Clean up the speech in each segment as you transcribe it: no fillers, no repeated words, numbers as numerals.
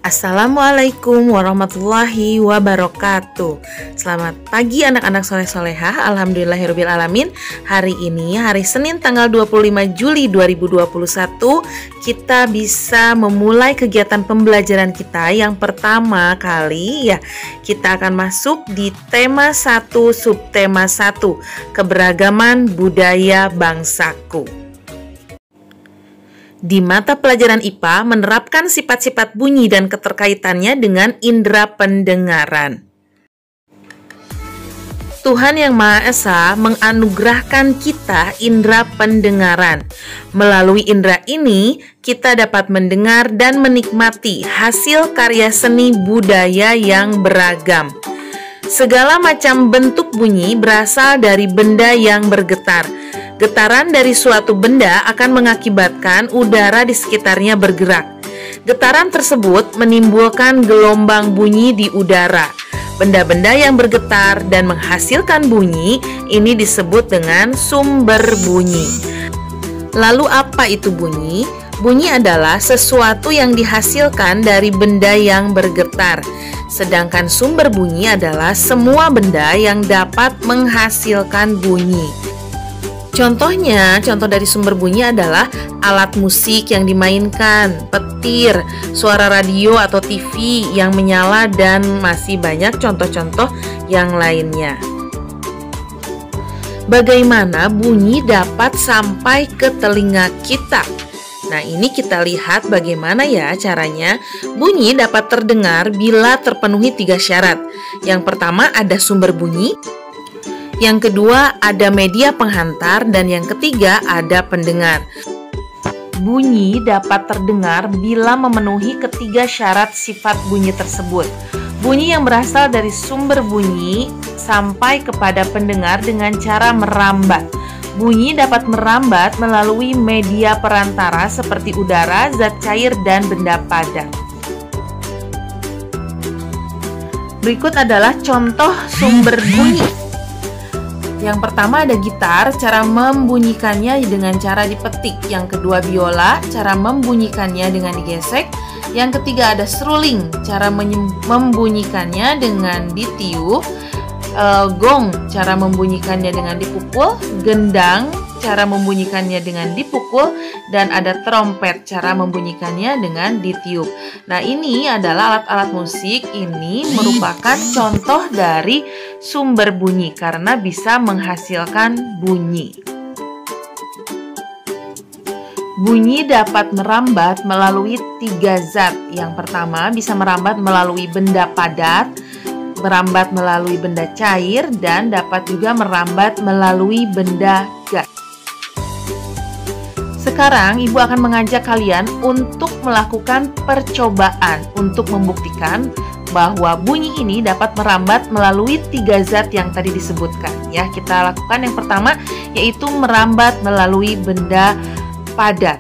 Assalamualaikum warahmatullahi wabarakatuh. Selamat pagi anak-anak soleh-solehah. Alhamdulillahirabbil alamin. Hari ini hari Senin tanggal 25 Juli 2021, kita bisa memulai kegiatan pembelajaran kita yang pertama kali ya. Kita akan masuk di tema 1 subtema 1, keberagaman budaya bangsaku. Di mata pelajaran IPA menerapkan sifat-sifat bunyi dan keterkaitannya dengan indera pendengaran. Tuhan Yang Maha Esa menganugerahkan kita indera pendengaran. Melalui indera ini, kita dapat mendengar dan menikmati hasil karya seni budaya yang beragam. Segala macam bentuk bunyi berasal dari benda yang bergetar. Getaran dari suatu benda akan mengakibatkan udara di sekitarnya bergerak. Getaran tersebut menimbulkan gelombang bunyi di udara. Benda-benda yang bergetar dan menghasilkan bunyi ini disebut dengan sumber bunyi. Lalu apa itu bunyi? Bunyi adalah sesuatu yang dihasilkan dari benda yang bergetar. Sedangkan sumber bunyi adalah semua benda yang dapat menghasilkan bunyi. Contoh dari sumber bunyi adalah alat musik yang dimainkan, petir, suara radio atau TV yang menyala, dan masih banyak contoh-contoh yang lainnya. Bagaimana bunyi dapat sampai ke telinga kita? Nah, ini kita lihat bagaimana ya caranya. Bunyi dapat terdengar bila terpenuhi 3 syarat. Yang pertama ada sumber bunyi, yang kedua ada media penghantar, dan yang ketiga ada pendengar. Bunyi dapat terdengar bila memenuhi ketiga syarat sifat bunyi tersebut. Bunyi yang berasal dari sumber bunyi sampai kepada pendengar dengan cara merambat. Bunyi dapat merambat melalui media perantara seperti udara, zat cair, dan benda padat. Berikut adalah contoh sumber bunyi. Yang pertama ada gitar, cara membunyikannya dengan cara dipetik. Yang kedua biola, cara membunyikannya dengan digesek. Yang ketiga ada seruling, cara membunyikannya dengan ditiup. Gong, cara membunyikannya dengan dipukul. Gendang, cara membunyikannya dengan dipukul. Dan ada trompet, cara membunyikannya dengan ditiup. Nah, ini adalah alat-alat musik. Ini merupakan contoh dari sumber bunyi karena bisa menghasilkan bunyi. Bunyi dapat merambat melalui 3 zat. Yang pertama bisa merambat melalui benda padat, merambat melalui benda cair, dan dapat juga merambat melalui benda gas. Sekarang Ibu akan mengajak kalian untuk melakukan percobaan untuk membuktikan bahwa bunyi ini dapat merambat melalui 3 zat yang tadi disebutkan. Ya, kita lakukan yang pertama yaitu merambat melalui benda padat.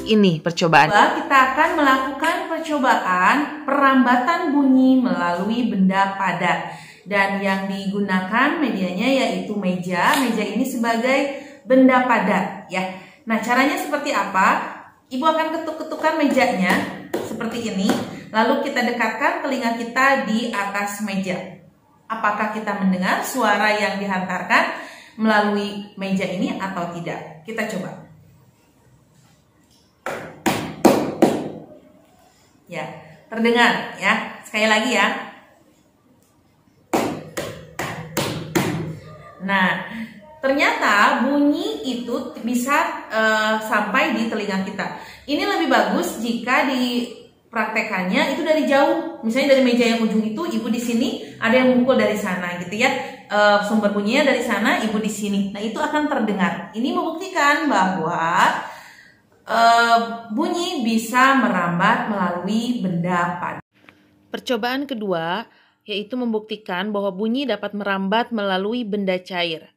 Ini percobaan. Kita akan melakukan percobaan perambatan bunyi melalui benda padat. Dan yang digunakan medianya yaitu meja. Meja ini sebagai benda padat ya. Nah, caranya seperti apa? Ibu akan ketuk-ketukan mejanya seperti ini. Lalu kita dekatkan telinga kita di atas meja. Apakah kita mendengar suara yang dihantarkan melalui meja ini atau tidak? Kita coba. Ya, terdengar ya. Sekali lagi ya. Nah, ternyata bunyi itu bisa sampai di telinga kita. Ini lebih bagus jika dipraktekannya itu dari jauh. Misalnya dari meja yang ujung itu, ibu di sini, ada yang memukul dari sana gitu ya. Sumber bunyinya dari sana, ibu di sini. Nah, itu akan terdengar. Ini membuktikan bahwa bunyi bisa merambat melalui benda padat. Percobaan kedua yaitu membuktikan bahwa bunyi dapat merambat melalui benda cair.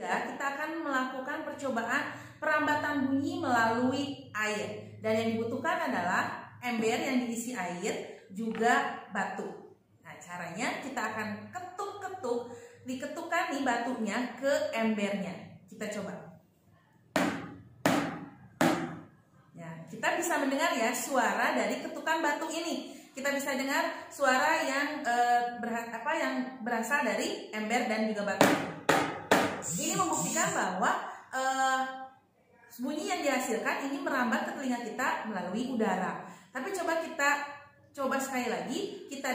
Ya, kita akan melakukan percobaan perambatan bunyi melalui air. Dan yang dibutuhkan adalah ember yang diisi air, juga batu. Nah, caranya kita akan ketuk-ketuk, diketukkan nih batunya ke embernya. Kita coba. Ya, kita bisa mendengar ya suara dari ketukan batu ini. Kita bisa dengar suara yang berasal dari ember dan juga batu. Ini membuktikan bahwa bunyi yang dihasilkan ini merambat ke telinga kita melalui udara. Tapi coba sekali lagi, kita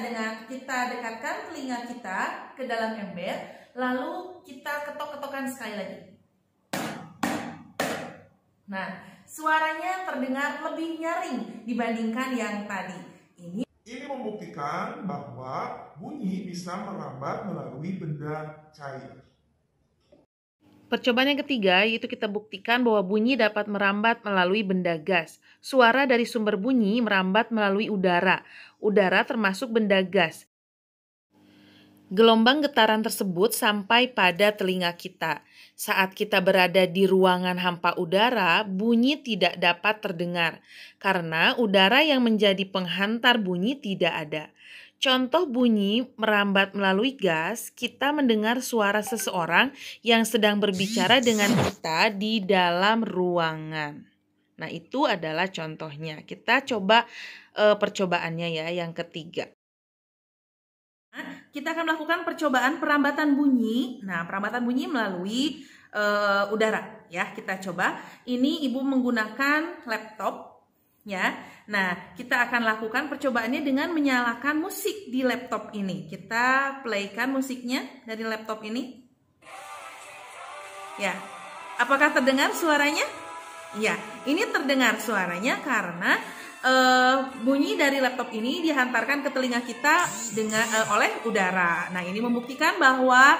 dekatkan telinga kita ke dalam ember, lalu kita ketok-ketokan sekali lagi. Nah, suaranya terdengar lebih nyaring dibandingkan yang tadi. Ini membuktikan bahwa bunyi bisa merambat melalui benda cair. Percobaan yang ketiga yaitu kita buktikan bahwa bunyi dapat merambat melalui benda gas. Suara dari sumber bunyi merambat melalui udara. Udara termasuk benda gas. Gelombang getaran tersebut sampai pada telinga kita. Saat kita berada di ruangan hampa udara, bunyi tidak dapat terdengar karena udara yang menjadi penghantar bunyi tidak ada. Contoh bunyi merambat melalui gas, kita mendengar suara seseorang yang sedang berbicara dengan kita di dalam ruangan. Nah, itu adalah contohnya. Kita coba percobaannya ya, yang ketiga. Kita akan melakukan percobaan perambatan bunyi. Nah, perambatan bunyi melalui udara ya. Kita coba. Ini Ibu menggunakan laptop ya. Nah, kita akan lakukan percobaannya dengan menyalakan musik di laptop ini. Kita playkan musiknya dari laptop ini. Ya. Apakah terdengar suaranya? Ya, ini terdengar suaranya karena bunyi dari laptop ini dihantarkan ke telinga kita oleh udara. Nah, ini membuktikan bahwa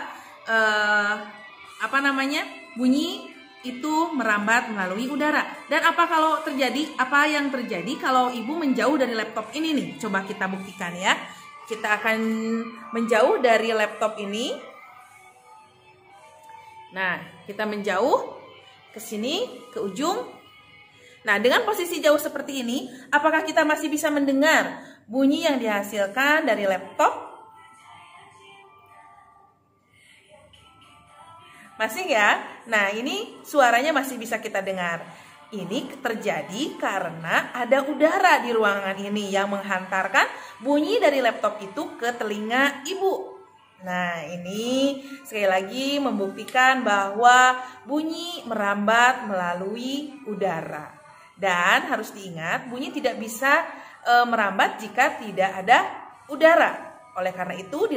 bunyi itu merambat melalui udara. Dan apa yang terjadi kalau Ibu menjauh dari laptop ini nih? Coba kita buktikan ya. Kita akan menjauh dari laptop ini. Nah, kita menjauh ke sini, ke ujung. Nah, dengan posisi jauh seperti ini, apakah kita masih bisa mendengar bunyi yang dihasilkan dari laptop? Masih ya? Nah, ini suaranya masih bisa kita dengar. Ini terjadi karena ada udara di ruangan ini yang menghantarkan bunyi dari laptop itu ke telinga Ibu. Nah, ini sekali lagi membuktikan bahwa bunyi merambat melalui udara. Dan harus diingat, bunyi tidak bisa merambat jika tidak ada udara. Oleh karena itu, di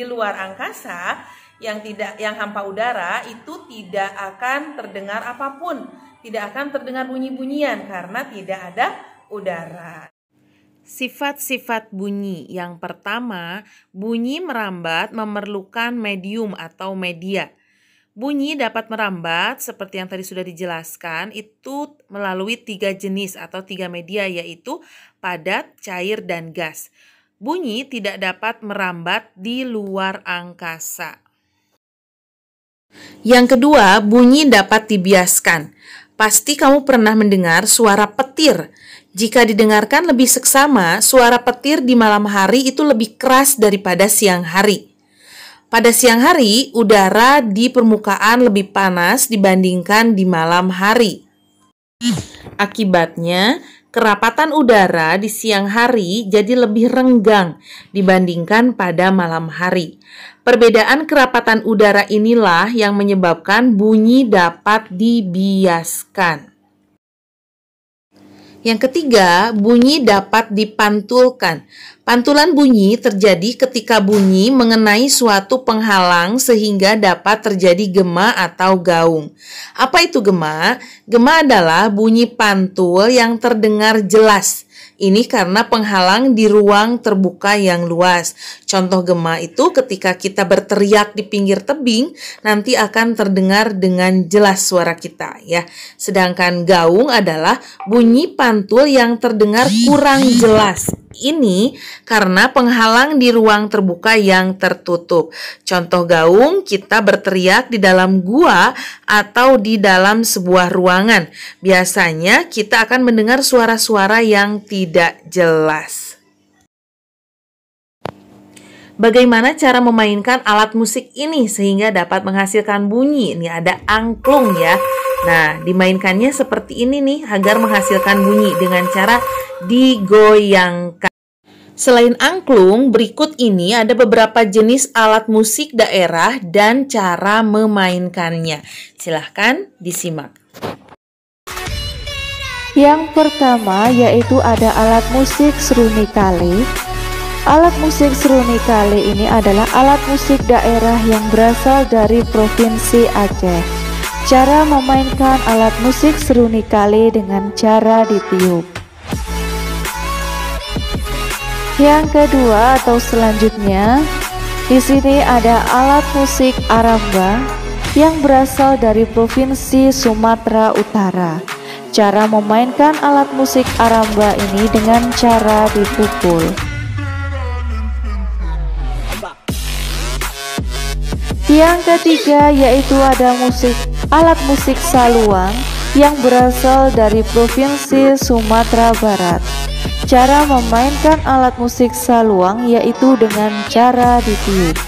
luar angkasa yang hampa udara itu tidak akan terdengar apapun, tidak akan terdengar bunyi-bunyian karena tidak ada udara. Sifat-sifat bunyi. Yang pertama, bunyi merambat memerlukan medium atau media. Bunyi dapat merambat seperti yang tadi sudah dijelaskan itu melalui 3 jenis atau 3 media, yaitu padat, cair, dan gas. Bunyi tidak dapat merambat di luar angkasa. Yang kedua, bunyi dapat dibiaskan. Pasti kamu pernah mendengar suara petir. Jika didengarkan lebih seksama, suara petir di malam hari itu lebih keras daripada siang hari. Pada siang hari, udara di permukaan lebih panas dibandingkan di malam hari. Akibatnya, kerapatan udara di siang hari jadi lebih renggang dibandingkan pada malam hari. Perbedaan kerapatan udara inilah yang menyebabkan bunyi dapat dibiaskan. Yang ketiga, bunyi dapat dipantulkan. Pantulan bunyi terjadi ketika bunyi mengenai suatu penghalang sehingga dapat terjadi gema atau gaung. Apa itu gema? Gema adalah bunyi pantul yang terdengar jelas. Ini karena penghalang di ruang terbuka yang luas. Contoh gema itu ketika kita berteriak di pinggir tebing, nanti akan terdengar dengan jelas suara kita ya. Sedangkan gaung adalah bunyi pantul yang terdengar kurang jelas. Ini karena penghalang di ruang terbuka yang tertutup. Contoh gaung, kita berteriak di dalam gua atau di dalam sebuah ruangan. Biasanya kita akan mendengar suara-suara yang tidak jelas. Bagaimana cara memainkan alat musik ini sehingga dapat menghasilkan bunyi? Ini ada angklung ya. Nah, dimainkannya seperti ini nih agar menghasilkan bunyi dengan cara digoyangkan. Selain angklung, berikut ini ada beberapa jenis alat musik daerah dan cara memainkannya. Silahkan disimak. Yang pertama yaitu ada alat musik srunikale. Alat musik srunikale ini adalah alat musik daerah yang berasal dari Provinsi Aceh. Cara memainkan alat musik srunikale dengan cara ditiup. Yang kedua atau selanjutnya, di sini ada alat musik aramba yang berasal dari Provinsi Sumatera Utara. Cara memainkan alat musik aramba ini dengan cara dipukul. Yang ketiga yaitu ada alat musik saluang yang berasal dari Provinsi Sumatera Barat. Cara memainkan alat musik saluang yaitu dengan cara ditiup.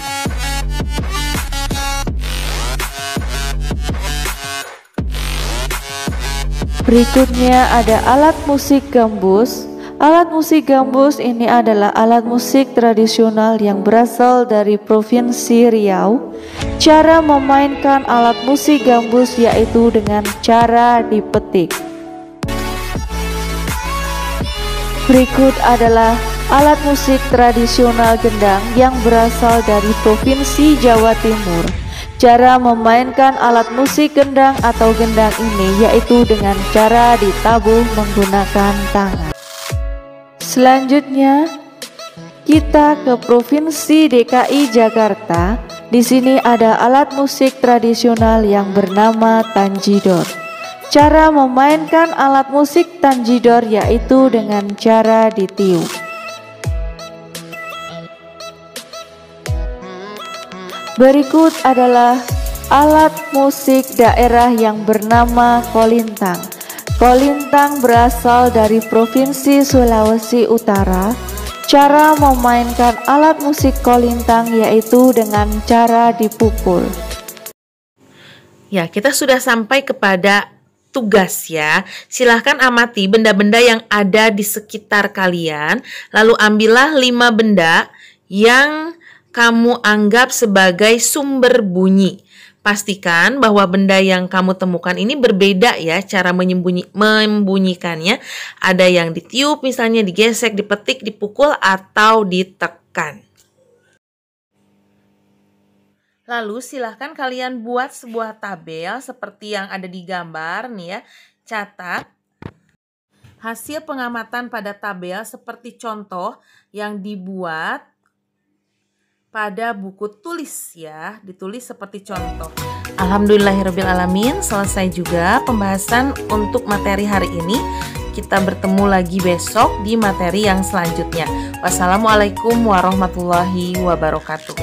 Berikutnya ada alat musik gambus. Alat musik gambus ini adalah alat musik tradisional yang berasal dari Provinsi Riau. Cara memainkan alat musik gambus yaitu dengan cara dipetik. Berikut adalah alat musik tradisional gendang yang berasal dari Provinsi Jawa Timur. Cara memainkan alat musik gendang atau gendang ini yaitu dengan cara ditabuh menggunakan tangan. Selanjutnya, kita ke Provinsi DKI Jakarta. Di sini ada alat musik tradisional yang bernama tanjidor. Cara memainkan alat musik tanjidor yaitu dengan cara ditiup. Berikut adalah alat musik daerah yang bernama kolintang. Kolintang berasal dari Provinsi Sulawesi Utara. Cara memainkan alat musik kolintang yaitu dengan cara dipukul. Ya, kita sudah sampai kepada tugas ya. Silahkan amati benda-benda yang ada di sekitar kalian. Lalu ambillah 5 benda yang kamu anggap sebagai sumber bunyi. Pastikan bahwa benda yang kamu temukan ini berbeda ya cara membunyikannya. Ada yang ditiup misalnya, digesek, dipetik, dipukul, atau ditekan. Lalu silahkan kalian buat sebuah tabel seperti yang ada di gambar nih ya. Catat hasil pengamatan pada tabel seperti contoh yang dibuat pada buku tulis ya, ditulis seperti contoh. Alhamdulillahirrabbilalamin, selesai juga pembahasan untuk materi hari ini. Kita bertemu lagi besok di materi yang selanjutnya. Wassalamualaikum warahmatullahi wabarakatuh.